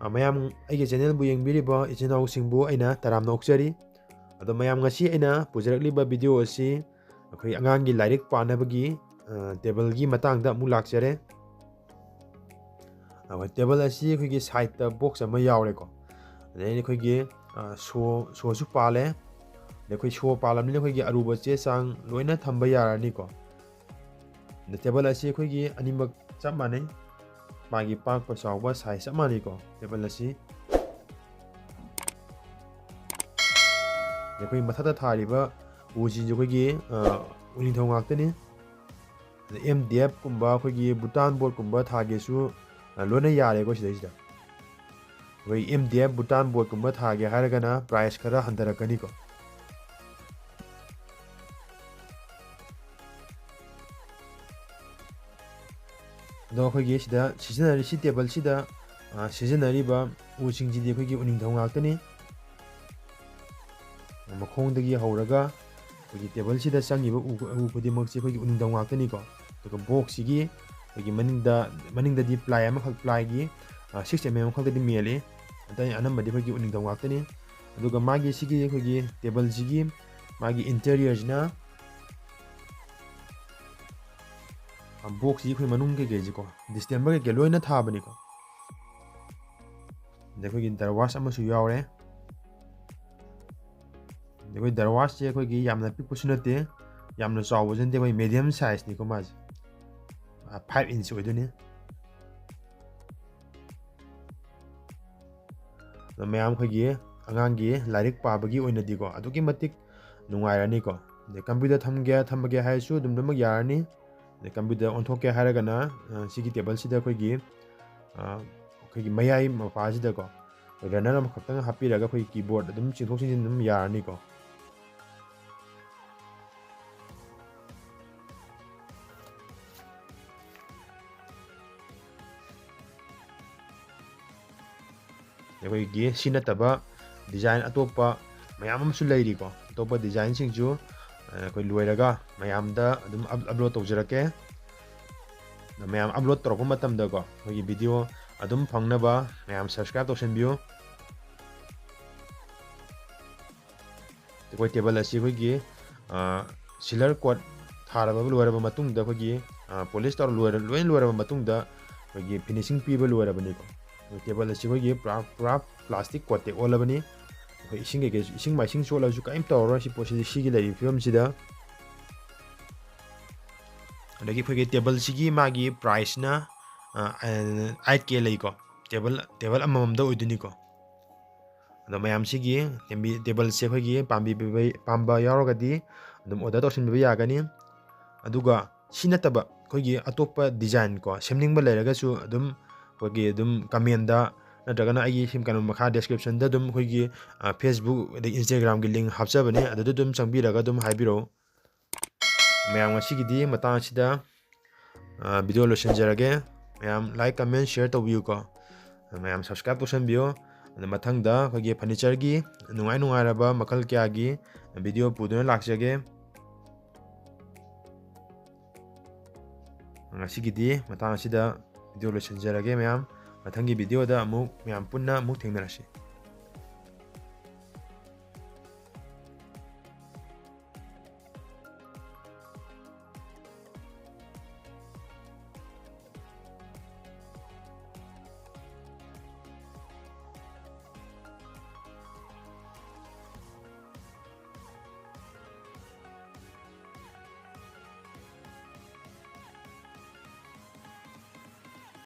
mayam aige channel bu yengbiriba ichinaw singbu aina taramna okchari ado mayam ngasi aina pujarakliba video asi akhoi angangi leirik panabagi table gi matang da mu lakchare table asi akhoi gi side ta box ama yawre ko adai akhoi gi so su pale akhoi so palamni akhoi gi aruba che sang loina thamba yarani ko the table asi akhoi gi animak chap manai magi pak pa chawba size amani ko table asi akhoi mathata thariba uji akhoi gi uning thong ngaktani MDF kumba akhoi gi Bhutan board kumba thage su loina yare ko sida akhoi MDF Bhutan board kumba thage haragana price khara handarakani ko do akhoi gi sida seasonary si table sida seasonary ba using ji akhoi gi uning thong ngaktani makhong dagi hauraga akhoi gi table sida changi ba u khodimak chi akhoi gi uning thong ngaktani ko to box gi akhoi gi maningda di ply ama khak ply gi 6mm khak di meli adai anamba di akhoi gi uning thong ngaktani aduga magi sigi akhoi gi table ji magi interior jina box ji khoi manung ke ge ji ko distember ke loina thabani ko देखो कि दरवाज अमसु यावरे देखो दरवाज से कोई कि यामना pick पुसनते यामना चावजन देखो medium size नि को माज 5 इंच ओइदुनि मैम खोगी अंगांगी लाइरिक पाबगी ओइनदि को अदुकी मतिक नुंगायरानी को दे कंप्यूटर थमगे हायसु दुमदम यारनी दे कंप्यूटर ऑनथोके हारगना सिगी टेबल सिदा खोगी खोगी मयाई मपासिदा को रनर अम खक्तंग हापिरगा खोगी कीबोर्ड दुम चिंथोक सिन दुम यारनी को देखो सिनतबा डिजाइन अतोपा मैम अमसु लेरी को अतोपा डिजाइन सिंजु कोई लोयरगा मैम दा अदुम अपलोड तौजरके मैम अपलोड तौरप मतमदा को कोई वीडियो अदुम फंगनबा मैम सब्सक्राइब तौसनबियो कोई टेबल असी कोई सिलर कोट थारबा लोयरबा मतुंगदा कोई पॉलिश तौर लोयरबा मतुंगदा कोई फिनिशिंग पीबा लोयरबनी को टेबल असी कोई पूरा प्लास्टिक कोटे ओलबनी इसिंग माइसिंग सोलसु काइम तौर सि पोसि सिगी लेरि फिल्म सिदा अदगी फगे टेबल सिगी मागी प्राइस ना 8k लेको टेबल अममम द ओइदुनी को अद मयाम सिगी टेबल से फगे पाम्बा यारगदी अदम ऑर्डर तौसिन बि यागनी अदुगा सिनतबा खोगी अतोप्पा डिजाइन को सेमनिंग लेरगसु अदुम खोगी अदुम कमेंट दा नत्रगना आई सिम कन मखा डिस्क्रिप्शन दा दुम खोगी फेसबुक इंस्टाग्राम की लिंक हापचबने अदु दुम चंगबिरगा दुम हाइबिरो मैम ngasiगidi matang sida video losenjarage ma'am like comment share तौबियो को मैम सब्सक्राइब तौसनबियो मथंगदा खोगी फर्नीचर की नुंगाई मखल क्या की वीडियो पुदुना लाक्सगे ngasiगidi matang sida video losenjarage ma'am मथंगी वीडियो दा अमुक मैम पुन्ना अमुक थेंगनरसि।